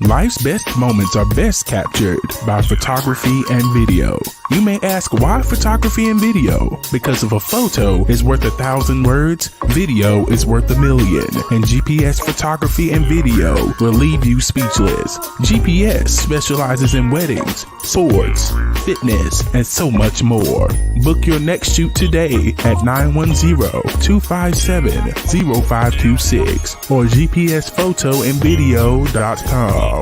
Life's best moments are best captured by photography and video. You may ask, why photography and video? Because if a photo is worth 1,000 words, video is worth 1,000,000. And GPS photography and video will leave you speechless. GPS specializes in weddings, swords, fitness, and so much more. Book your next shoot today at 910-257-0526 or gpsphotoandvideo.com.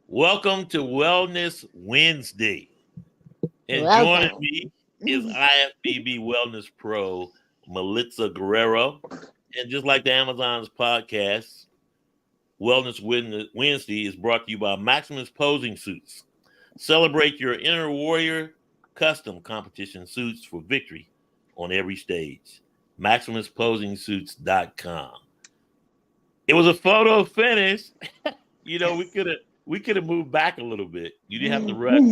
Welcome to Wellness Wednesday. And joining me is IFBB Wellness Pro, Melitza Guerrero. And just like the Amazon's podcast, Wellness Wednesday is brought to you by Maximus Posing Suits. Celebrate your inner warrior custom competition suits for victory on every stage. MaximusPosingSuits.com. It was a photo finish. We could have moved back a little bit. You didn't have to rush,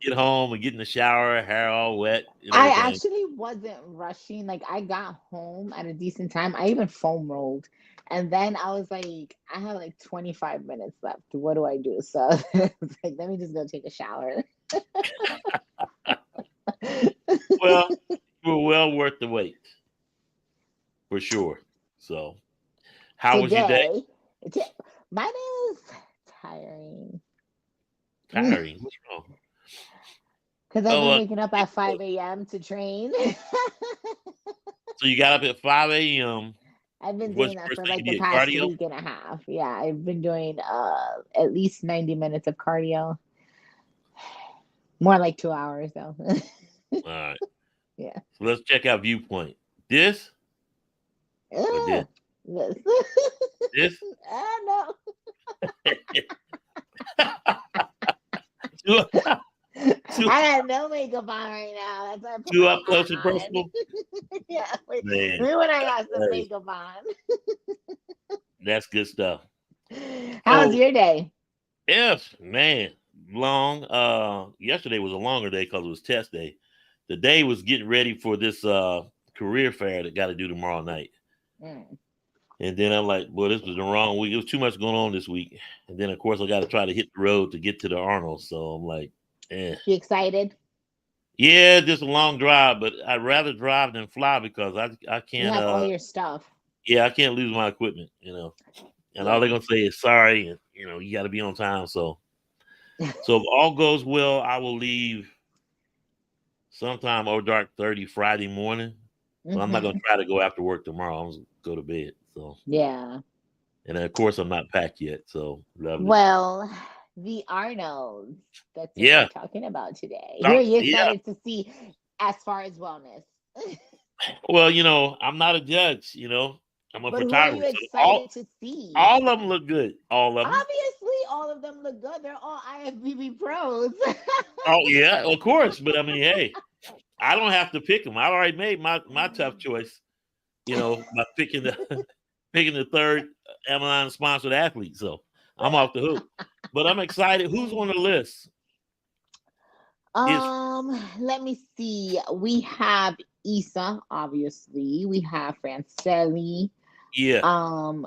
get home and get in the shower, hair all wet. I actually wasn't rushing. Like, I got home at a decent time. I even foam rolled. And then I was like, I have like 25 minutes left. What do I do? So I was like, let me just go take a shower. Well, you were well worth the wait. For sure. So, how was your day? My day was tiring. Tiring? What's wrong? Because I've been waking up at 5 a.m. to train. So you got up at 5 a.m. I've been doing that for like the past week and a half. Yeah, I've been doing at least 90 minutes of cardio. More like 2 hours though. All right. Yeah. So let's check out Viewpoint. This? Or this? This? No. I got no makeup on right now. That's why I put too up close and personal. Yeah, wait when I got some makeup on. That's good stuff. How was your day? Yes, man, long. Yesterday was a longer day because it was test day. The day was getting ready for this career fair that got to do tomorrow night. And then I'm like, boy, this was the wrong week. It was too much going on this week. And then, of course, I got to try to hit the road to get to the Arnold. So I'm like, You excited? Yeah, just a long drive, but I'd rather drive than fly because I can't. You have all your stuff. Yeah, I can't lose my equipment, And all they're going to say is sorry. And, you got to be on time. So if all goes well, I will leave sometime over dark 30 Friday morning. But I'm not going to try to go after work tomorrow. I'm going to go to bed. So yeah. And then, of course, I'm not packed yet. So lovely. Well, the Arnold. That's what we're talking about today. Who are you excited to see as far as wellness? Well, I'm not a judge. I'm a photographer. Who are you excited to see? All of them look good. All of them. Obviously, all of them look good. They're all IFBB pros. Oh yeah, of course. But I mean, hey. I don't have to pick them. I already made my tough choice, by picking the third Amazon sponsored athlete. So I'm off the hook. But I'm excited. Who's on the list? Let me see. We have Issa, obviously. We have Francelli. Yeah.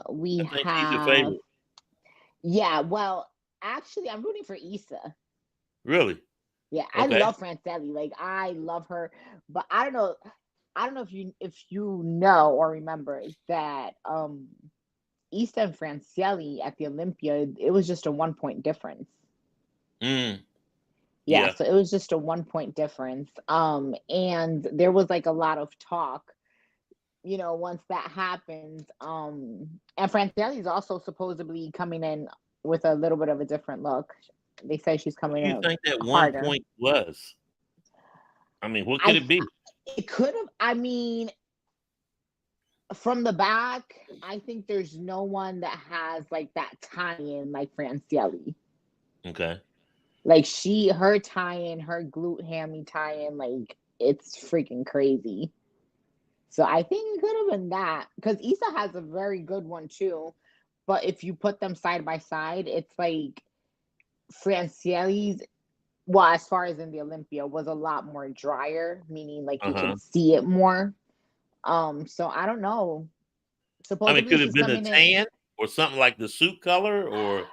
We I think have. He's your favorite. Yeah. Well, actually, I'm rooting for Issa. Really? Yeah, okay. I love Francelli. Like, I love her, but I don't know if you know or remember that Issa and Francelli at the Olympia, it was just a 1 point difference. Yeah, so it was just a 1 point difference. And there was like a lot of talk, once that happens. And Francelli is also supposedly coming in with a little bit of a different look. They say she's coming in. What do you think that harder. 1 point was? I mean, what could it be? It could have. I mean, from the back, I think there's no one that has like that tie-in like Francelli. Okay. Like her tie-in, her glute hammy tie-in, like it's freaking crazy. So I think it could have been that because Issa has a very good one too. But if you put them side by side, it's like Francielli's, well, as far as in the Olympia, was a lot more drier, meaning like you Uh-huh. can see it more. So I don't know. I mean, Supposedly could it have she's been a coming in. tan or something like the suit color, or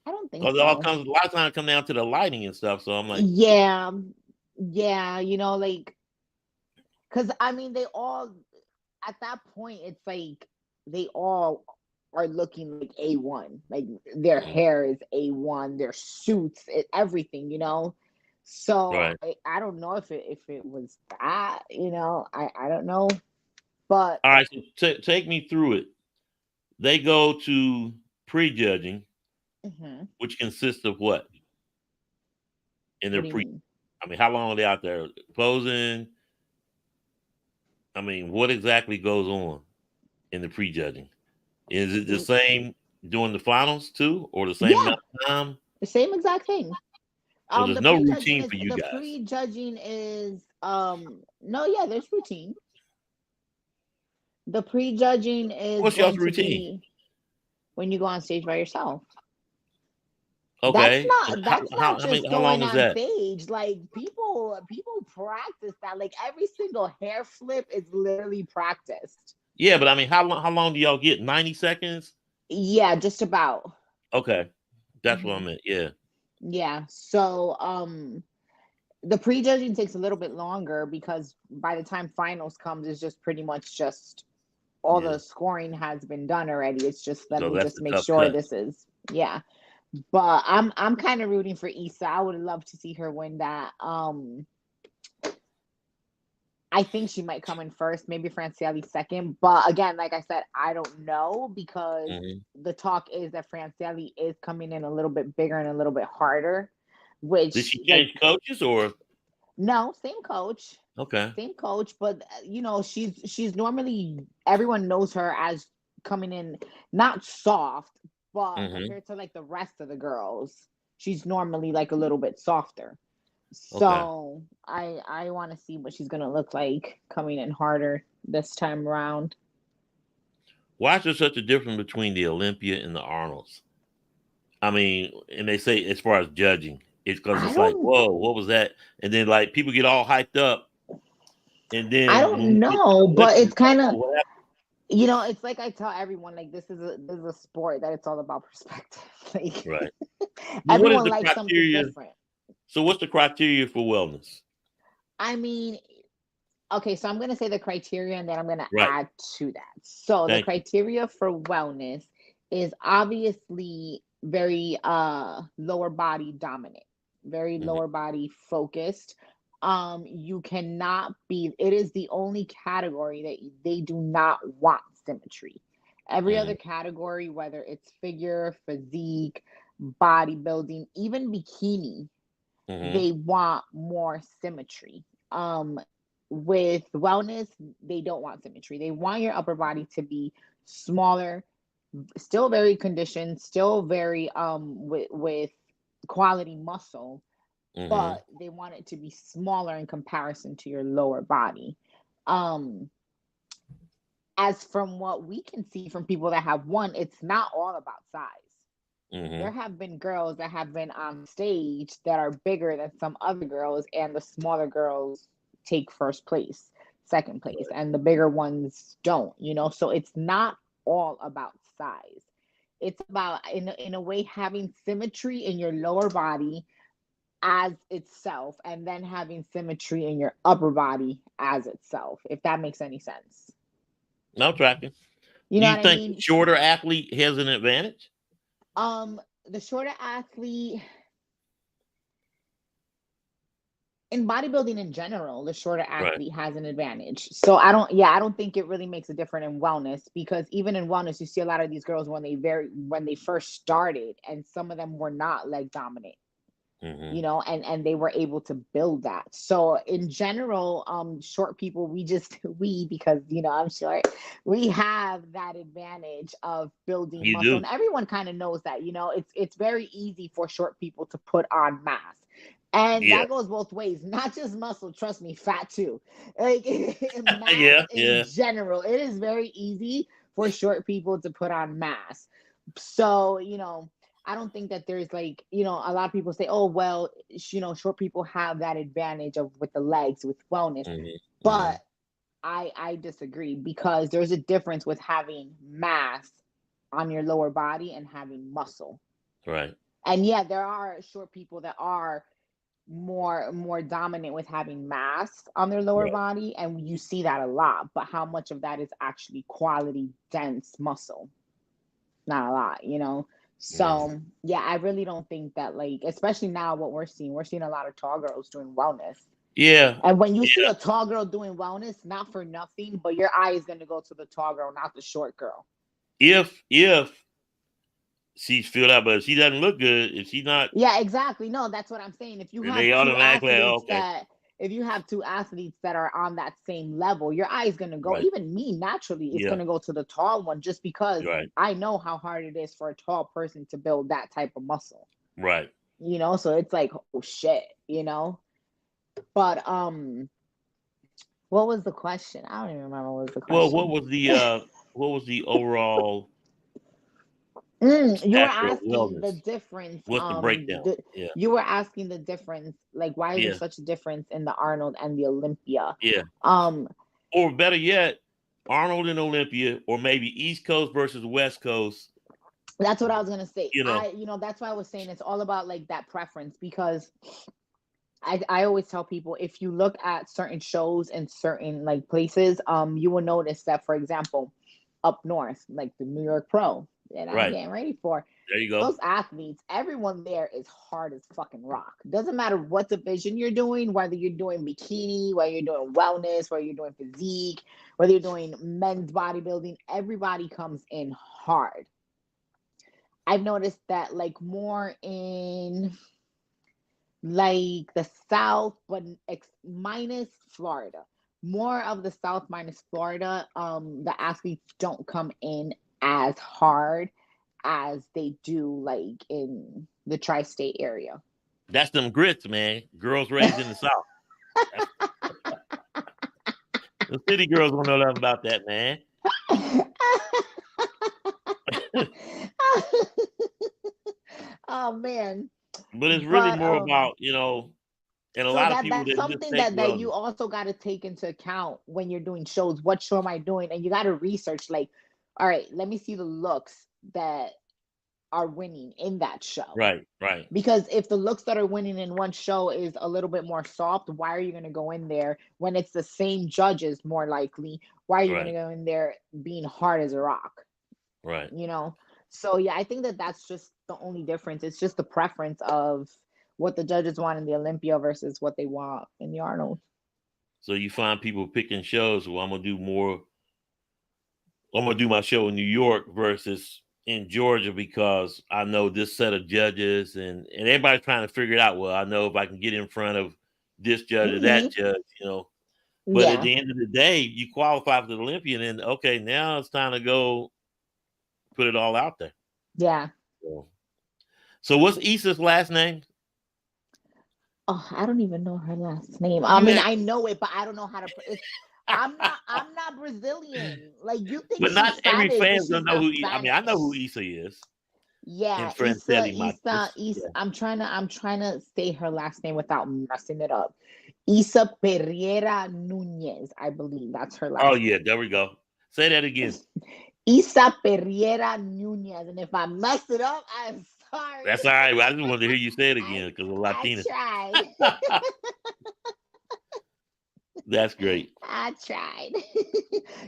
I don't think because it all so. comes a lot of times come down to the lighting and stuff. So I'm like, Yeah, yeah, like because I mean they all at that point it's like they all are looking like A1. Like their mhm, hair is A1, their suits, everything. So right. I don't know if it was that, I don't know. But All right, so take me through it. They go to prejudging, mhm, which consists of what in what their do you pre. mean? I mean, how long are they out there posing? I mean, what exactly goes on in the prejudging? Is it the same during the finals too, or the same Yeah, amount of time? the same exact thing. So there's The no prejudging routine is for you the guys. prejudging is no, yeah, there's routine. The prejudging is What's y'all's going to routine? be when you go on stage by yourself. That's Okay, and not that's not just how long going is on that? stage. Like people practice that. Like every single hair flip is literally practiced. Yeah, but I mean, how long do y'all get? 90 seconds? Yeah, just about. Okay, that's what I Hmm. meant. Yeah. Yeah. So the prejudging takes a little bit longer because by the time finals comes, it's just pretty much just all Yeah. the scoring has been done already. It's just let So me that's just the make tough sure cut. this is, yeah. But I'm kind of rooting for Issa. I would love to see her win that. I think she might come in first, maybe Francielli second. But again, like I said, I don't know because Hmm. the talk is that Francielli is coming in a little bit bigger and a little bit harder, Did which she like change coaches or no, same coach. okay? Same coach, but she's normally everyone knows her as coming in not soft, but Hmm. compared to like the rest of the girls, she's normally like a little bit softer. Okay. So I want to see what she's gonna look like coming in harder this time around. Why is there such a difference between the Olympia and the Arnolds? I mean, and they say as far as judging, it's because I it's like, don't whoa, what was that? And then like people get all hyped up, and I then when don't we get to the know, but Olympics, it's it's like, kind oh, of what happened? it's like I tell everyone like this is a sport that it's all about perspective. Like Right. But what is everyone the likes something criteria? different. So what's the criteria for wellness? I mean, okay, so I'm going to say the criteria and then I'm going to Right. add to that. So the Thank you. criteria for wellness is obviously very lower body dominant, very Hmm. lower body focused. You cannot be, it is the only category that they do not want symmetry. Every Hmm. other category, whether it's figure, physique, bodybuilding, even bikini, Hmm. they want more symmetry. With wellness, they don't want symmetry. They want your upper body to be smaller, still very conditioned, still very with quality muscle, Hmm. but they want it to be smaller in comparison to your lower body. Um, as from what we can see from people that have won, it's not all about size. There Hmm. have been girls that have been on stage that are bigger than some other girls, and the smaller girls take first place, second place, and the bigger ones don't. So it's not all about size. It's about, in a way, having symmetry in your lower body as itself, and then having symmetry in your upper body as itself, if that makes any sense. No tracking. You Do know you what I think the mean? shorter athlete has an advantage? The shorter athlete in bodybuilding in general, the shorter Right. athlete has an advantage. So I don't think it really makes a difference in wellness because even in wellness, you see a lot of these girls when they first started, and some of them were not leg dominant, Hmm. and they were able to build that. So in general, short people, because I'm short, we have that advantage of building You muscle, do. and everyone kind of knows that. It's very easy for short people to put on mass. And Yeah. that goes both ways, not just muscle, trust me, fat too. Like mass Yeah. in Yeah. general. It is very easy for short people to put on mass. So, I don't think that there's like, a lot of people say, oh, well, short people have that advantage of with the legs, with wellness. Mm-hmm. But I disagree because there's a difference with having mass on your lower body and having muscle. Right. And yeah, there are short people that are more dominant with having mass on their lower Right. body, and you see that a lot. But how much of that is actually quality dense muscle? Not a lot. Yeah. So yeah, I really don't think that, like, especially now what we're seeing a lot of tall girls doing wellness. Yeah. And when you see Yeah. a tall girl doing wellness, not for nothing, but your eye is going to go to the tall girl, not the short girl. If she's filled out, but if she doesn't look good, if she's not, Yeah, exactly. No, that's what I'm saying. they automatically, okay. If you have two athletes that are on that same level, your eye is going to go, Right. even me naturally, it's Yeah. going to go to the tall one, just because Right. I know how hard it is for a tall person to build that type of muscle. Right. So it's like, oh shit. But what was the question? I don't even remember what was the Well, question. what was the overall You were stature of asking the wellness? difference. What's the breakdown? Yeah. You were asking the difference. Like, why is there Yeah. such a difference in the Arnold and the Olympia? Yeah. Um, Or better yet, Arnold and Olympia, or maybe East Coast versus West Coast. that's what I was gonna say. You know. That's why I was saying it's all about like that preference, because I always tell people, if you look at certain shows in certain like places, you will notice that, for example, up north, like the New York Pro that I'm Right. getting ready for, There you go. those athletes, everyone there is hard as fucking rock. Doesn't matter what division you're doing, whether you're doing bikini, whether you're doing wellness, whether you're doing physique, whether you're doing men's bodybuilding, everybody comes in hard. I've noticed that, like, more in like the South, but minus Florida. More of the South minus Florida, the athletes don't come in as hard as they do like in the tri-state area. That's them grits, man. Girls raised in the South. The city girls don't know nothing about that, man. Oh man. But it's really But more about, and a so lot of people that's that just something think, that well, you also got to take into account when you're doing shows. What show am I doing? And you got to research, like, all right, let me see the looks that are winning in that show. right. Because if the looks that are winning in one show is a little bit more soft, why are you going to go in there when it's the same judges, more likely? Why are you going to Right. go in there being hard as a rock? Right. So yeah, I think that that's just the only difference. It's just the preference of what the judges want in the Olympia versus what they want in the Arnold. So you find people picking shows. Well, I'm gonna do my show in New York versus in Georgia because I know this set of judges, and everybody's trying to figure it out. Well, I know if I can get in front of this judge or that judge. But at Yeah. the end of the day, you qualify for the Olympian, and okay, now it's time to go put it all out there. Yeah. So what's Issa's last name? Oh, I don't even know her last name. I mean, I know it, but I don't know how to. I'm not Brazilian. Like, you think But she's not every Spanish, but fan's she's gonna know not who. I mean, I know who Spanish. Issa is. Yeah, And Franceli Issa. Matos. Issa. Yeah. I'm trying to say her last name without messing it up. Issa Pereira Nunez, I believe that's her last. Oh yeah, there we go. Say that again. Issa Pereira Nunez, and if I mess it up, I'm sorry. That's all right. I just wanted to hear you say it again because of Latina. I tried. That's great. I tried.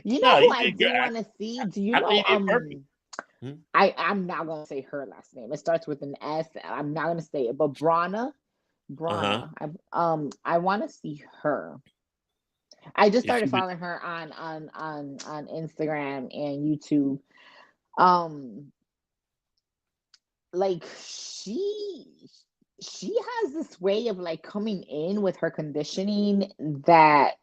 You know who I do want to see? Do you know? think you did perfect. I'm not gonna say her last name. It starts with an S. I'm not gonna say it, but Brana. I want to see her. I just started following her on Instagram and YouTube. Like, she has this way of like coming in with her conditioning that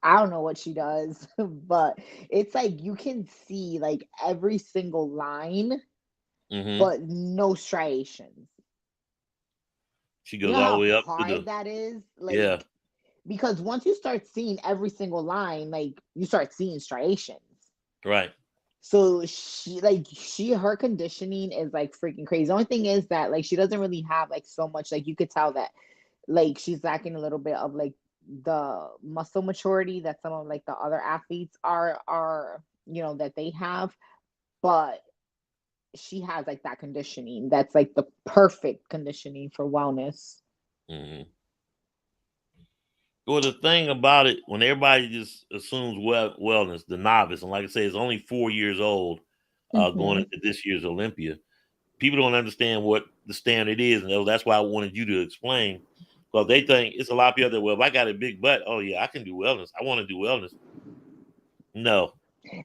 I don't know what she does, but it's like you can see like every single line, but no striations. She You goes know all the how way up to hard the that is? yeah, Like, because once you start seeing every single line, like you start seeing striations. right. So her conditioning is like freaking crazy. The only thing is that like she doesn't really have like so much, like you could tell that like she's lacking a little bit of like the muscle maturity that some of like the other athletes are that they have, but she has like that conditioning that's like the perfect conditioning for wellness. Mm-hmm. Well, the thing about it, when everybody just assumes wellness, the novice, and like I say, it's only 4 years old, going Mm-hmm. into this year's Olympia. People don't understand what the standard is, and that's why I wanted you to explain. Because they think it's a lot of people that, well, if I got a big butt, oh yeah, I can do wellness. I want to do wellness. No,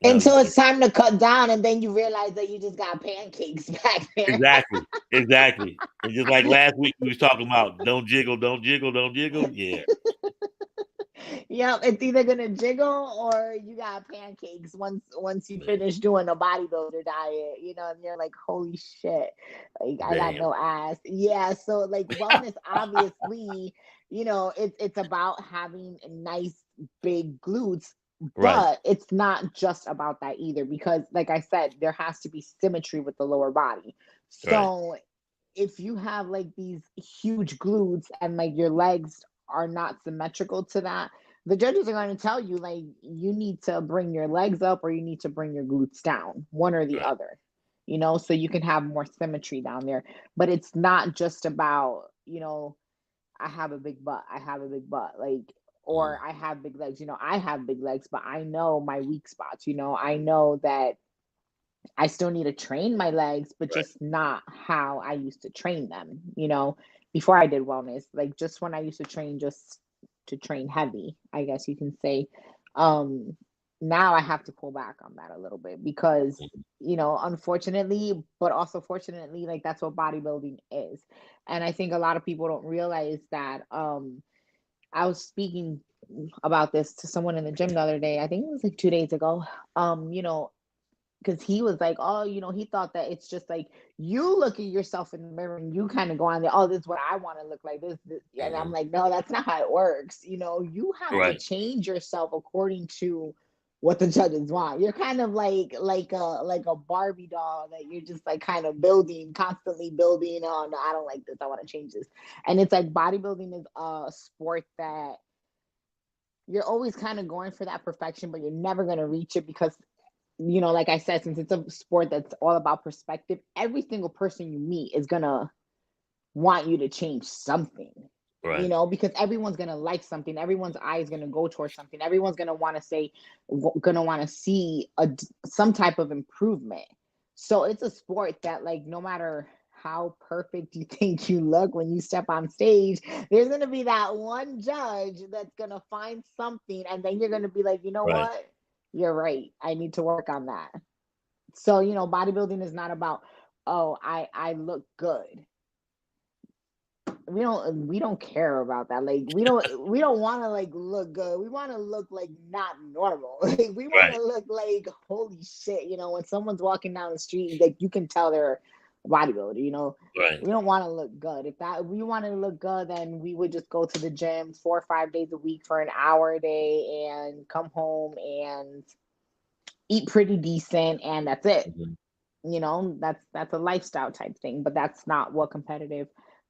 no, you Until don't. it's time to cut down, and then you realize that you just got pancakes back there. Exactly, exactly. And just like last week, we was talking about don't jiggle, don't jiggle, don't jiggle. Yeah, Yep, it's either gonna jiggle or you got pancakes once you man, finish doing a bodybuilder diet, and you're like, holy shit, like I got damn, no ass. Yeah, so like wellness, obviously, it's about having nice big glutes, right, but it's not just about that either, because like I said, there has to be symmetry with the lower body. right, So if you have like these huge glutes and like your legs are not symmetrical to that, the judges are going to tell you like you need to bring your legs up or you need to bring your glutes down, one or the right, other, so you can have more symmetry down there. But it's not just about, I have a big butt, I have a big butt, like, mhm, or I have big legs, I have big legs, but I know my weak spots, I know that I still need to train my legs, but right, just not how I used to train them, before I did wellness. Like just when I used to train just to train heavy, I guess you can say. Um Now I have to pull back on that a little bit because, mhm, unfortunately, but also fortunately, like that's what bodybuilding is. And I think a lot of people don't realize that I was speaking about this to someone in the gym the other day. I think it was like 2 days ago. Because he was like, oh, he thought that it's just like you look at yourself in the mirror and you kind of go on there, oh, this is what I want to look like. This. And I'm mhm, like, no, that's not how it works. You have to right, change yourself according to what the judges want. You're kind of like a Barbie doll that you're just like kind of building, constantly building. Oh no, I don't like this. I want to change this. And it's like bodybuilding is a sport that you're always kind of going for that perfection, but you're never going to reach it because like I said, since it's a sport that's all about perspective, every single person you meet is gonna want you to change something, right, because everyone's gonna like something, everyone's eye is gonna go towards something, everyone's gonna want to see some type of improvement. So it's a sport that, like, no matter how perfect you think you look when you step on stage, there's gonna be that one judge that's gonna find something, and then you're gonna be like, you know right. what? You're right. I need to work on that. So, bodybuilding is not about, oh, I look good. We don't care about that. Like we don't want to like look good. We want to look like not normal. Like we want Right, to look like holy shit. When someone's walking down the street, like you can tell they're a bodybuilder. right. We don't want to look good. If we wanted to look good, then we would just go to the gym 4 or 5 days a week for an hour a day and come home and eat pretty decent, and that's it. Mhm, That's a lifestyle type thing, but that's not what competitive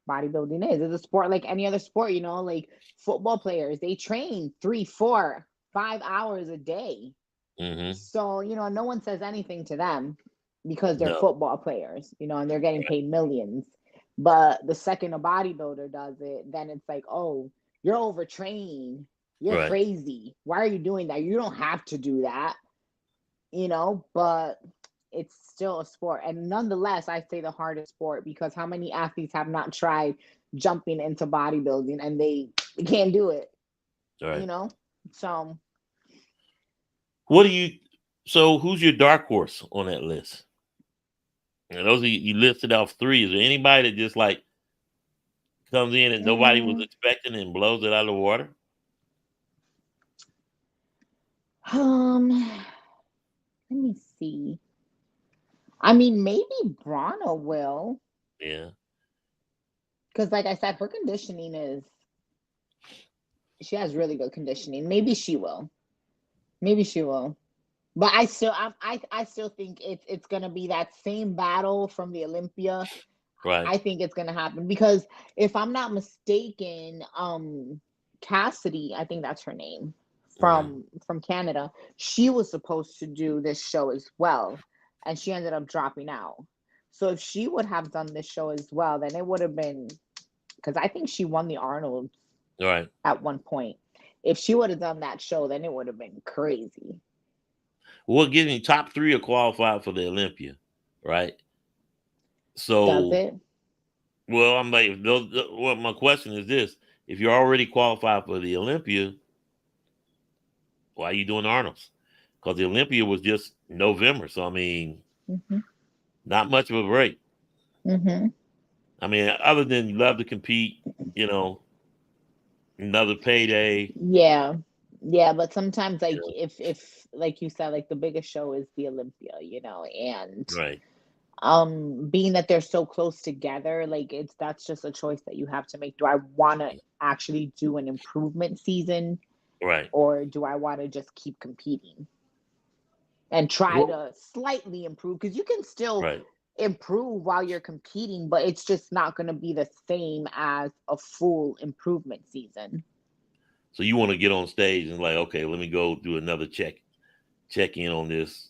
bodybuilding is. It's a sport like any other sport. Like football players, they train 3, 4, 5 hours a day. mhm. So no one says anything to them because they're No, football players, and they're getting right, paid millions. But the second a bodybuilder does it, then it's like, oh, you're overtrained, you're right. crazy, why are you doing that? You don't have to do that. But it's still a sport. And nonetheless, I say the hardest sport because how many athletes have not tried jumping into bodybuilding and they can't do it, you Right. know? So, What do you? So, who's your dark horse on that list? And those are, you listed off three. Is there anybody that just like comes in and nobody was mm, expecting and blows it out of the water? um, let me see. I mean, maybe Brana will. Yeah. Because, like I said, her conditioning she has really good conditioning. Maybe she will. But I still think it's gonna be that same battle from the Olympia. Right. I think it's gonna happen because if I'm not mistaken, Cassidy, I think that's her name, from Canada, she was supposed to do this show as well, and she ended up dropping out. So if she would have done this show as well, then it would have been, because I think she won the Arnold Right. at one point. If she would have done that show, then it would have been crazy. Well, getting top 3 are qualified for the Olympia, right? So, Does it? well, I'm like, well, my question is this: if you're already qualified for the Olympia, why are you doing Arnold's? Because the Olympia was just November, so I mean, not much of a break. I mean, other than you love to compete, another payday. Yeah, but sometimes, like, if like you said, like the biggest show is the Olympia, and Right. being that they're so close together, like that's just a choice that you have to make. Do I want to actually do an improvement season, Right, or do I want to just keep competing and try to slightly improve? Because you can still improve while you're competing, but it's just not going to be the same as a full improvement season. So you want to get on stage and like, okay, let me go do another check in on this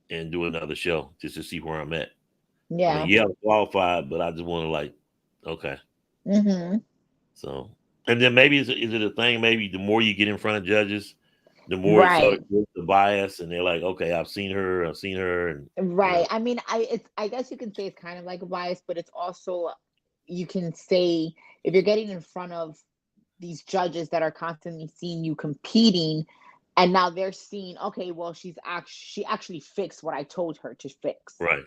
and do another show just to see where I'm at. Yeah. I mean, I'm qualified, but I just want to like, okay. So, and then maybe is it a thing? Maybe the more you get in front of judges, the more it sort of gets the bias, and they're like, okay, I've seen her, and right. I mean, I guess you can say it's kind of like a bias, but it's also, you can say, if you're getting in front of these judges that are constantly seeing you competing, and now they're seeing, okay, well, she actually fixed what I told her to fix. Right.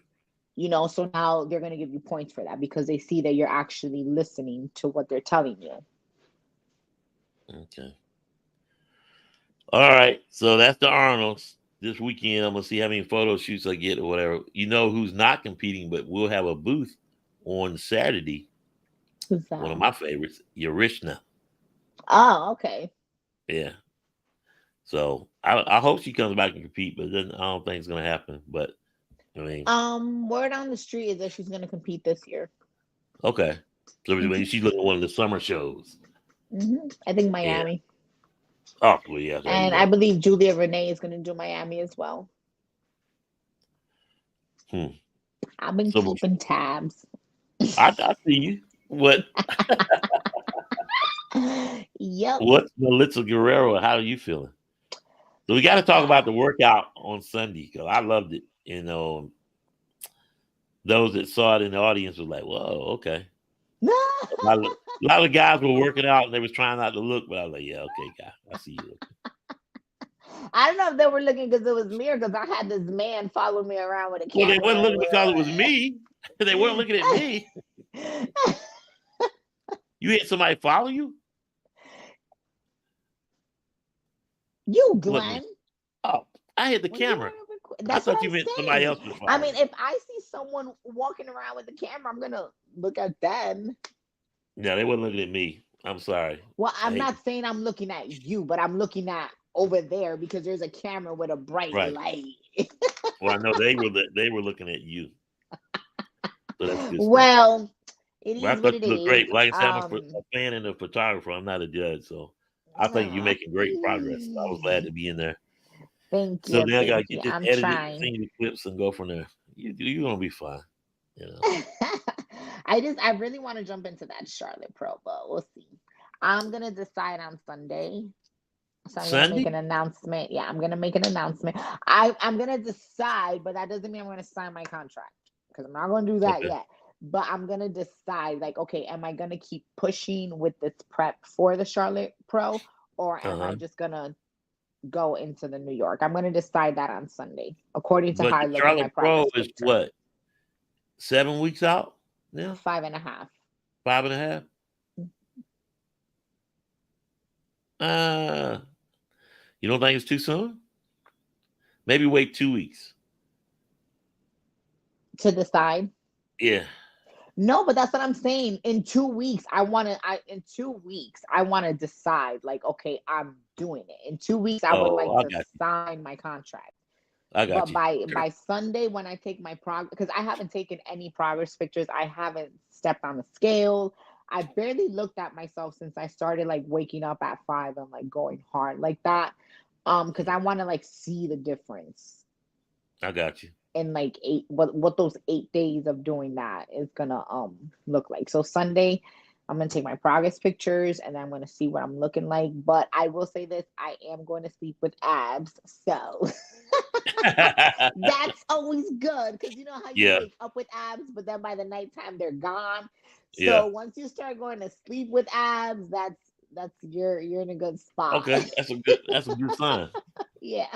So now they're going to give you points for that because they see that you're actually listening to what they're telling you. Okay. All right. So that's the Arnolds this weekend. I'm going to see how many photo shoots I get or whatever. You know who's not competing, but we'll have a booth on Saturday. Who's that? One of my favorites, Yarishna. Oh, okay. Yeah. So I hope she comes back and compete, but then I don't think it's going to happen. But I mean, word on the street is that she's going to compete this year. Okay. So she's looking at one of the summer shows. I think Miami. Yeah. Oh, well, yeah. And I believe Julia Renee is going to do Miami as well. I've been keeping tabs. I see you. What? Yep. What's Melitza Guerrero? How are you feeling? So we got to talk about the workout on Sunday because I loved it. Those that saw it in the audience was like, "Whoa, okay." a lot of guys were working out and they was trying not to look, but I was like, "Yeah, okay, guy, I see you." I don't know if they were looking because it was me or because I had this man follow me around with a camera. Well, they wasn't looking because it was me. They weren't looking at me. You had somebody follow you? You, Glenn. Oh, I had the camera. I thought you meant somebody else was following. I mean, if I see someone walking around with a camera, I'm gonna look at them. No, they weren't looking at me. I'm sorry. Well, I'm not saying I'm looking at you, but I'm looking at over there because there's a camera with a bright light. Well, I know they were looking at you. So that's good. Well, it is what it is. Great. Like I said, I'm a fan and a photographer. I'm not a judge, so I think you're making great progress. I was glad to be in there. Thank you. So now I gotta get this edited, sing the clips, and go from there. You're gonna be fine. I really want to jump into that Charlotte Pro, but we'll see. I'm gonna decide on Sunday. So I'm gonna make an announcement. Yeah, I'm gonna make an announcement. I'm gonna decide, but that doesn't mean I'm gonna sign my contract because I'm not gonna do that yet. But I'm gonna decide, like, okay, am I gonna keep pushing with this prep for the Charlotte Pro, or am I just gonna go into the New York? I'm gonna decide that on Sunday, according to how I look at my progress. Pro is what? 7 weeks out now? 5.5. 5.5? You don't think it's too soon? Maybe wait 2 weeks to decide. Yeah. No, but that's what I'm saying. In 2 weeks, in 2 weeks, I want to decide, like, okay, I'm doing it. In 2 weeks, I would Oh, like I to got you. sign my contract. I got But you. by Sunday, when I take my because I haven't taken any progress pictures, I haven't stepped on the scale. I barely looked at myself since I started like waking up at 5 and like going hard like that. Because I want to like see the difference I got you. in like what those 8 days of doing that is gonna look like. So Sunday, I'm gonna take my progress pictures and then I'm gonna see what I'm looking like. But I will say this, I am going to sleep with abs. So that's always good because you know how you Yeah, wake up with abs, but then by the nighttime they're gone. yeah. So once you start going to sleep with abs, that's you're in a good spot. Okay, that's a good sign. Yeah.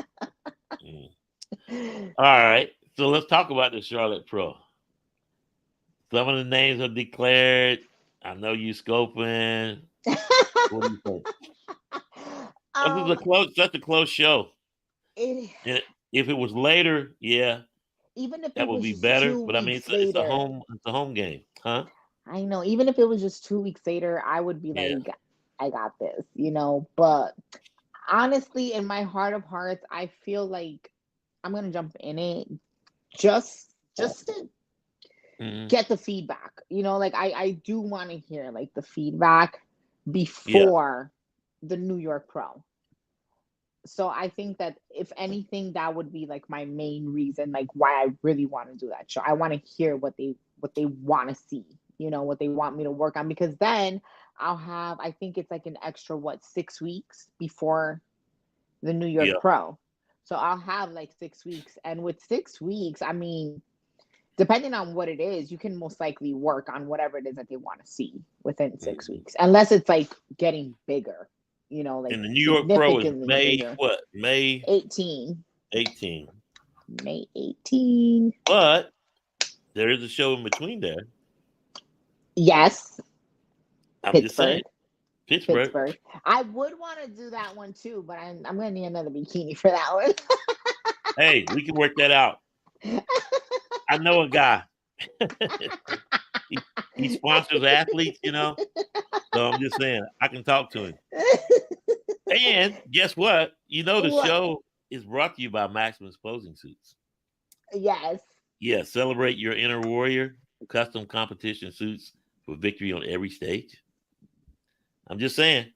Mm. All right, so let's talk about the Charlotte Pro. Some of the names are declared. I know you scoping. What do you think? This is um such a close show. it And if it was later, yeah, even if that it would was be just better. two But I mean, weeks it's a later, home game, huh? I know, even if it was just 2 weeks later, I would be Yeah, like, I got this, But honestly, in my heart of hearts, I feel like I'm gonna jump in it just to hmm get the feedback. Like I do want to hear like the feedback yeah, before the New York Pro. So I think that if anything, that would be like my main reason, like why I really want to do that show. I want to hear what they want to see, what they want me to work on, because then I'll have, I think it's like an extra 6 weeks before the New York yeah. Pro. So I'll have like 6 weeks, and with 6 weeks, I mean, depending on what it is, you can most likely work on whatever it is that they want to see within six Mhm. weeks, unless it's like getting bigger, like And the New York Pro is significantly May bigger. what? May 18, 18. May 18. But there is a show in between there. Yes, I'm just saying, Pittsburgh. Pittsburgh. Pittsburgh. I would want to do that one too, but I'm going to need another bikini for that Hey, we can work that out. one. I know a guy. he, he sponsors athletes, So I'm just saying, I can talk to him. And guess what? The What? show is brought to you by Maximus Closing Suits. Yes. Yeah, celebrate your inner warrior. Custom competition suits for victory on every stage. I'm just saying,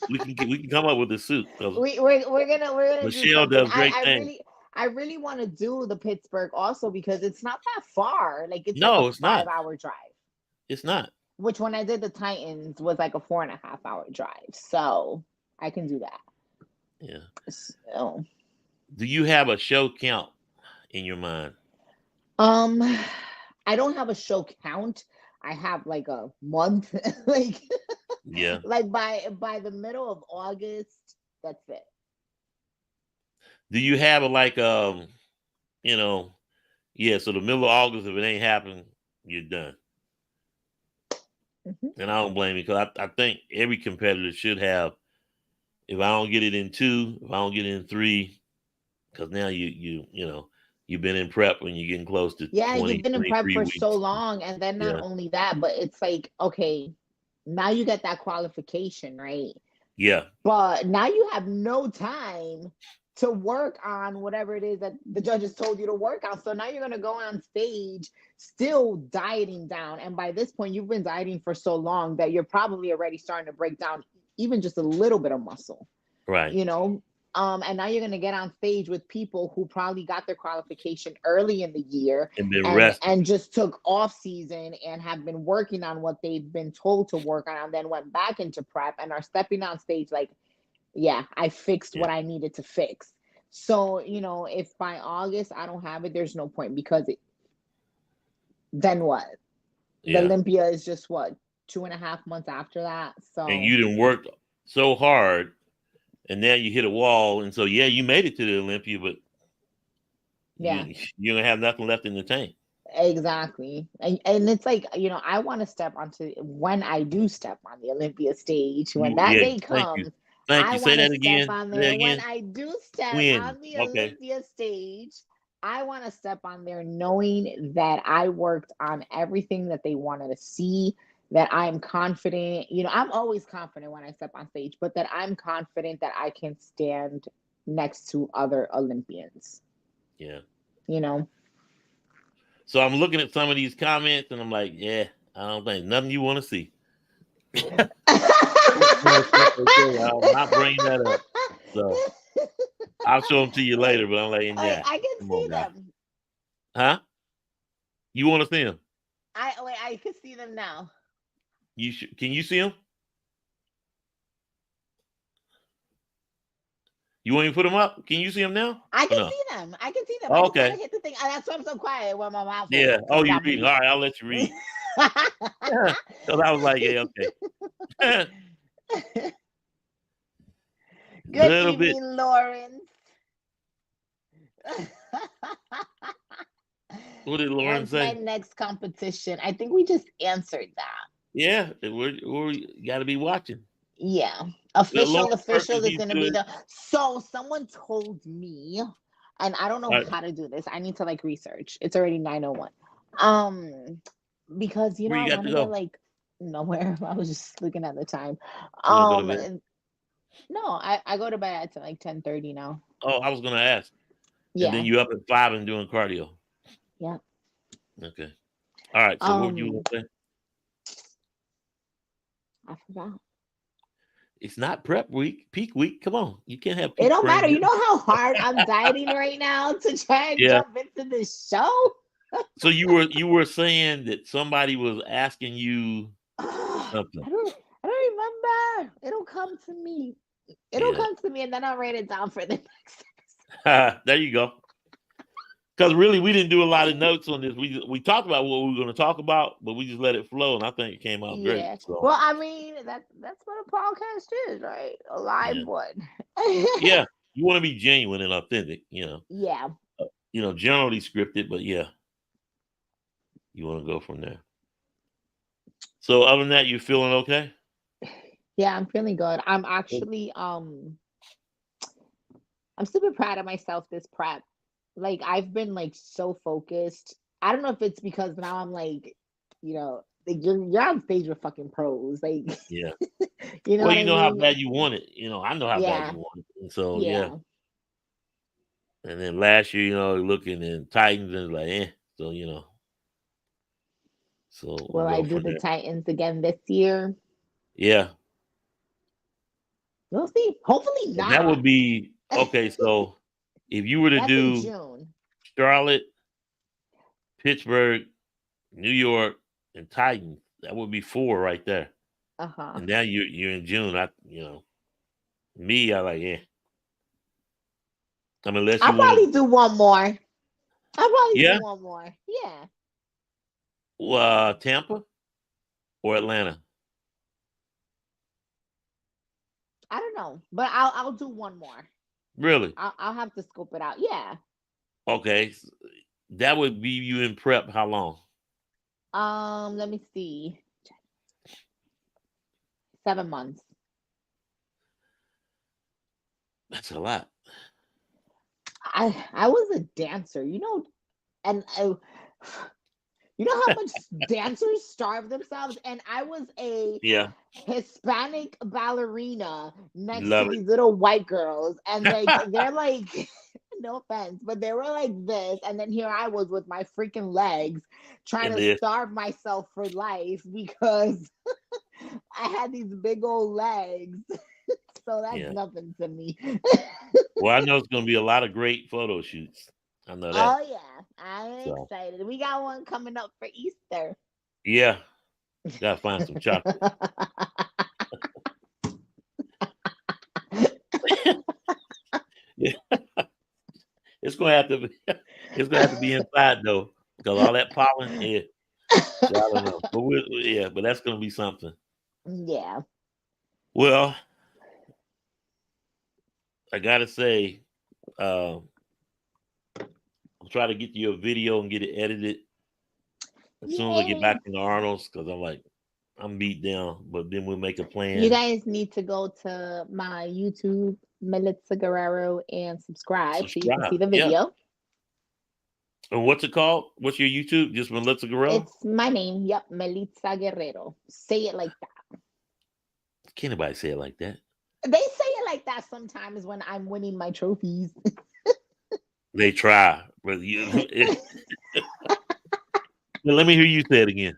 we can come up with a suit. We're gonna do Michelle something. does great things. I really want to do the Pittsburgh also because it's not that far. Like it's like a No, it's not. 5 hour drive. It's not. Which when I did the Titans was like a 4.5 hour drive. So I can do that. Yeah. So Do you have a show count in your mind? um I don't have a show count. I have like a month. like Yeah. like by the middle of August, that's it. Do you have you know, yeah, so the middle of August, if it ain't happening, you're done. Mhm. And I don't blame you because I think every competitor should have, if I don't get it in 2, if I don't get it in 3, because now you've been in prep and you're getting close to Yeah, 20, you've been in prep 23 for so weeks. long, and then not Yeah. only that, but it's like, okay, now you get that qualification, right? Yeah. But now you have no time to work on whatever it is that the judges told you to work on. So now you're going to go on stage still dieting down. And by this point, you've been dieting for so long that you're probably already starting to break down even just a little bit of muscle, Right. you know? And now you're going to get on stage with people who probably got their qualification early in the year And been and resting. just took off season and have been working on what they've been told to work on, and then went back into prep and are stepping on stage like, yeah, I fixed Yeah. what I needed to fix. So, if by August I don't have it, there's no point because then what? The Yeah. Olympia is just what, 2.5 months after that. And So you didn't work so hard, and now you hit a wall. And so, yeah, you made it to the Olympia, but yeah, you're going to have nothing left in the tank. exactly. And it's like, I want to step onto, when I do step on the Olympia stage, when that Yeah. day Thank you. comes, Thank I you. Say want to that step again. on Say that there. When again. I do step When? on the Okay. Olympia stage, I want to step on there knowing that I worked on everything that they wanted to see, that I'm confident. You know, I'm always confident when I step on stage, but that I'm confident that I can stand next to other Olympians. Yeah. You know? So I'm looking at some of these comments and I'm like, yeah, I don't think nothing you want to see. I'm not bringing that up. So I'll show them to you later, but I'm like, yeah, I can see them. Huh? You want to see them? I can see them now. Can you see them? You want me to put them up? Can you see them now? I can see them. I can see them. Oh, I just okay. want to hit the thing. That's why I'm so quiet when my mouth. Yeah. Oh, you're reading. All right, I'll let you read. Because I was like, yeah, okay. Good evening, Lawrence. What did Lauren say? What's my next competition? I think we just answered that. Yeah, we got to be watching. Yeah. Official is going to be the. So someone told me, and I don't know how to do this. I need to like research. It's already 9:01. Because you know, I want to go like nowhere. I was just looking at the time. No, I go to bed at like 10:30 now. Oh, I was gonna ask. Yeah. And then you up at 5 and doing cardio. Yeah. Okay. All right. So what you want to say? I forgot. It's not prep week, peak week. Come on, you can't have. It don't matter. You know how hard I'm dieting right now to try and jump into this show. So you were saying that somebody was asking you something. I don't remember. It'll come to me. It'll come to me, and then I'll write it down for the next episode. There you go. Because really, we didn't do a lot of notes on this. We talked about what we were going to talk about, but we just let it flow, and I think it came out great. So. Well, I mean, that's what a podcast is, right? A live one. Yeah, you want to be genuine and authentic, you know. Yeah. Generally scripted, but yeah, you want to go from there. So, other than that, you feeling okay? Yeah, I'm feeling good. I'm actually I'm super proud of myself this prep. Like I've been like so focused. I don't know if it's because now I'm like, like you're on stage with fucking pros. Like yeah. You know, well, you know how bad you want it. I know how bad you want it. And so yeah. And then last year, looking in Titans and like, so So will I do the Titans again this year? Yeah. We'll see. Hopefully not. That would be okay. So if you were to do June. Charlotte, Pittsburgh, New York, and Titans, that would be 4 right there. And now you're in June. I like, I mean, unless I'll probably do one more. Do one more. Yeah. Tampa or Atlanta? I don't know, but I'll do one more. Really? I'll have to scope it out. Yeah. Okay, that would be you in prep. How long? Let me see. 7 months. That's a lot. I was a dancer, and you know how much dancers starve themselves? And I was a Hispanic ballerina next to these little white girls. And they're like, no offense, but they were like this. And then here I was with my freaking legs trying to starve myself for life because I had these big old legs. So that's nothing to me. Well, I know it's going to be a lot of great photo shoots. I know that. Oh, yeah. I'm excited. We got one coming up for Easter. Yeah. Got to find some chocolate. Yeah. It's going to have to be inside, though, because all that pollen, So I don't know. But but that's going to be something. Yeah. Well, I got to say, I'll try to get you a video and get it edited as soon as I get back in Arnold's, because I'm beat down, but then we'll make a plan. You guys need to go to my YouTube, Melitza Guerrero, and subscribe so you can see the video. And what's it called? What's your YouTube? Just Melitza Guerrero? It's my name. Yep, Melitza Guerrero. Say it like that. Can't nobody say it like that. They say it like that sometimes when I'm winning my trophies. They try, but let me hear you say it again.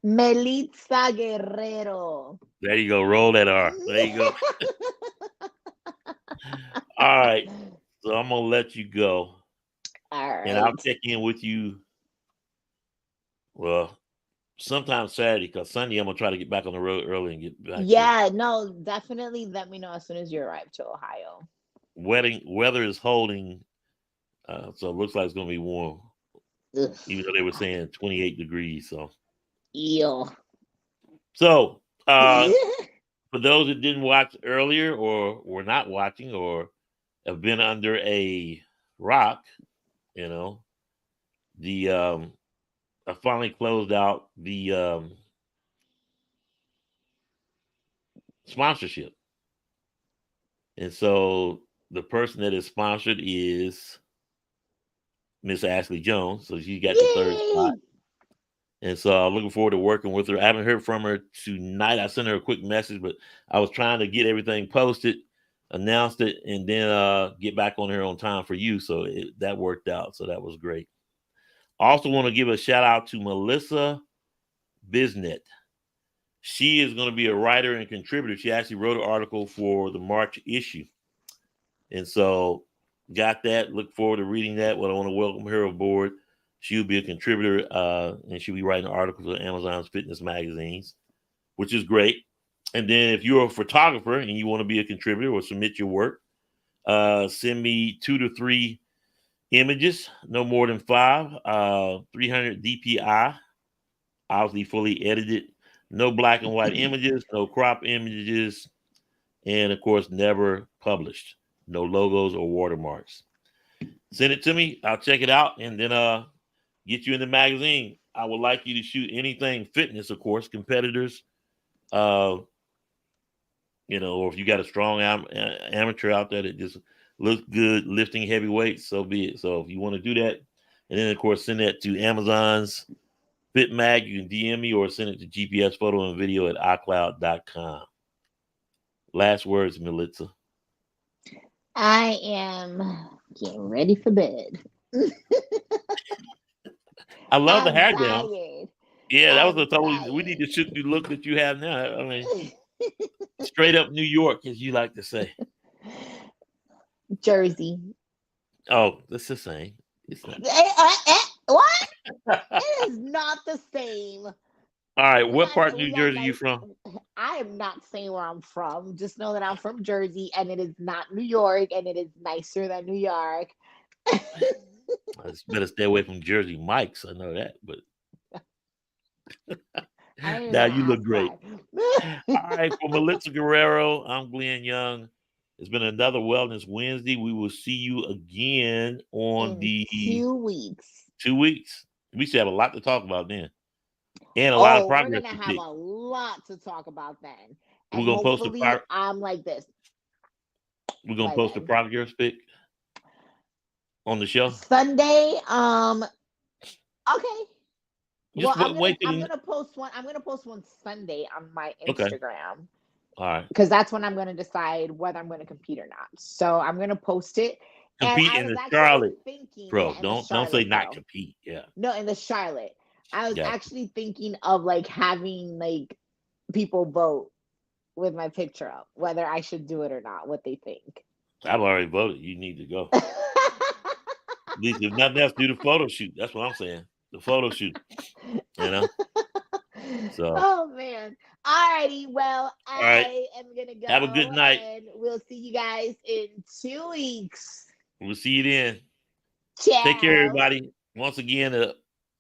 Melitza Guerrero. There you go. Roll that R. There you go. All right. So I'm gonna let you go. All right. And I'll check in with you. Well, sometime Saturday, because Sunday I'm gonna try to get back on the road early and get back. Yeah, no, definitely let me know as soon as you arrive to Ohio. Weather is holding, so it looks like it's gonna be warm. Ugh. Even though they were saying 28 degrees. So Ew. So for those that didn't watch earlier or were not watching or have been under a rock, you know, I finally closed out the sponsorship. And so the person that is sponsored is Miss Ashley Jones. So she got the third spot. And so I'm looking forward to working with her. I haven't heard from her tonight. I sent her a quick message, but I was trying to get everything posted, announced it, and then get back on her on time for you. So that worked out. So that was great. I also want to give a shout out to Melissa Bisnet. She is going to be a writer and contributor. She actually wrote an article for the March issue. And so got that. Look forward to reading that. Well, I want to welcome her aboard. She'll be a contributor, and she'll be writing articles for Amazon's fitness magazines, which is great. And then if you're a photographer and you want to be a contributor or submit your work, send me 2 to 3 images, no more than 5, 300 DPI, obviously fully edited, no black and white images, no crop images, and of course, never published, no logos or watermarks. Send it to me. I'll check it out, and then get you in the magazine. I would like you to shoot anything fitness, of course, competitors, or if you got a strong amateur out there that just looks good lifting heavy weights, so be it. So if you want to do that, and then of course send that to Amazon's Fit Mag, you can DM me or send it to GPS photo and video at iCloud.com. Last words, Melitza. I am getting ready for bed. I love the hair tired. down. Yeah, that was a totally. We need to shoot the look that you have now. I mean, straight up New York, as you like to say. Jersey. Oh, that's the same. It's not. What? It is not the same. All right, what part of New Jersey are you from? I am not saying where I'm from. Just know that I'm from Jersey, and it is not New York, and it is nicer than New York. I just better stay away from Jersey Mike's. I know that, but now you look great. All right, for Melitza Guerrero, I'm Glenn Young. It's been another Wellness Wednesday. We will see you again on in 2 weeks. 2 weeks. We should have a lot to talk about then. And a lot of progress. We're gonna have a lot to talk about then. We're gonna post a I'm like this. We're gonna post a progress pic on the show Sunday. Okay. Just I'm gonna post one. I'm gonna post one Sunday on my Instagram. Okay. All right. Because that's when I'm gonna decide whether I'm gonna compete or not. So I'm gonna post it. Compete in the Charlotte, bro. Don't say not compete. Yeah. No, in the Charlotte. I was actually thinking of like having like people vote with my picture up, whether I should do it or not, what they think. I've already voted. You need to go. At least if nothing else, do the photo shoot. That's what I'm saying. The photo shoot. So. Oh man. Alrighty. Well, I am gonna go. Have a good night. And we'll see you guys in 2 weeks. We'll see you then. Ciao. Take care, everybody. Once again,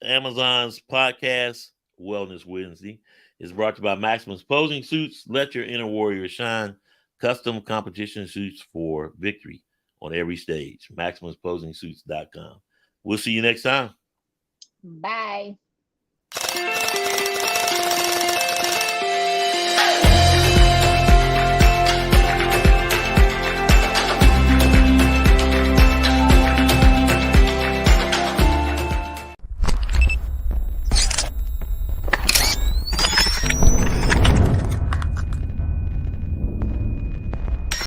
Amazon's podcast, Wellness Wednesday, is brought to you by Maximus Posing Suits. Let your inner warrior shine. Custom competition suits for victory on every stage. MaximusPosingSuits.com. We'll see you next time. Bye.